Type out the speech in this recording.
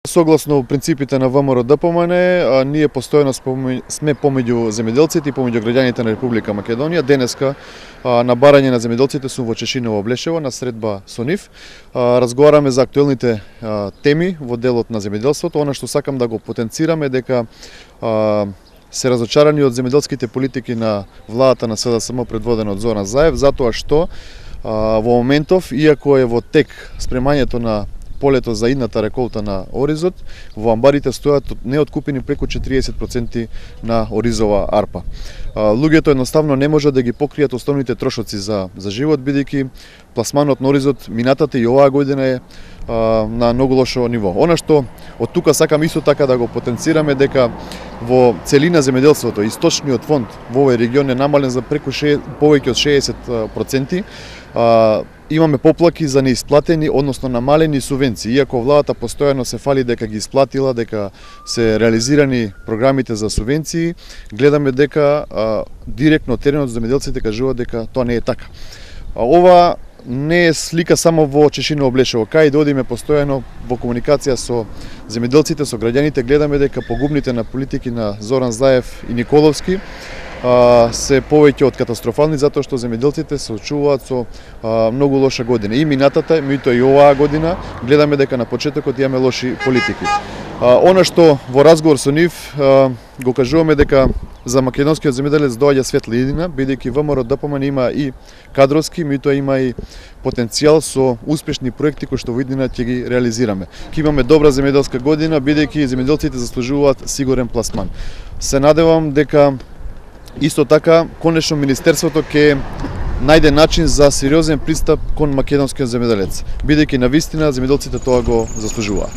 Согласно принципите на ВМРО ДПМН, ние постојано сме помеѓу земјоделците и помеѓу граѓаните на Република Македонија. Денеска на барање на земјоделците сум во Чешиново Блешево на средба со нив. Разговараме за актуелните теми во делот на земјоделството. Она што сакам да го потенцираме дека се разочарани од земјоделските политики на владата на СДСМ предводена од Зоран Заев, затоа што во моментов, иако е во тек спремањето на полето за идната реколта на оризот, во амбарите стојат неоткупени преку 40% на оризова арпа. Луѓето едноставно не може да ги покријат основните трошоци за живот, бидејќи пласманот на оризот минатата и оваа година е на многу лошо ниво. Она што од тука сакам исто така да го потенцираме дека во целина земјоделството, источниот фонд во овој регион е намален за преку повеќе од 60%. Имаме поплаки за неисплатени, односно намалени субвенции. Иако владата постојано се фали дека ги исплатила, дека се реализирани програмите за субвенции, гледаме дека директно теренот земјоделците кажуваат дека тоа не е така. Ова не е слика само во Чешиново Блешево. Кај да одиме постојано во комуникација со земјоделците, со граѓаните, гледаме дека погубните на политики на Зоран Заев и Николовски се повеќе од катастрофални, затоа што земјоделците се очуваат со многу лоша година. И минатата, меѓутоа и оваа година, гледаме дека на почетокот имаме лоши политики. Она што во разговор со нив го кажуваме дека за македонскиот земјоделец доаѓа светла иднина, бидејќи ВМРО ДПМН има и кадровски, меѓутоа има и потенцијал со успешни проекти кои што во иднина ќе ги реализираме. Ќе имаме добра земјоделска година, бидејќи земјоделците заслужуваат сигурен пласман. Се надевам дека исто така, конечно, Министерството ќе најде начин за сериозен пристап кон македонскиот земјоделец, бидејќи навистина земјоделците тоа го заслужуваат.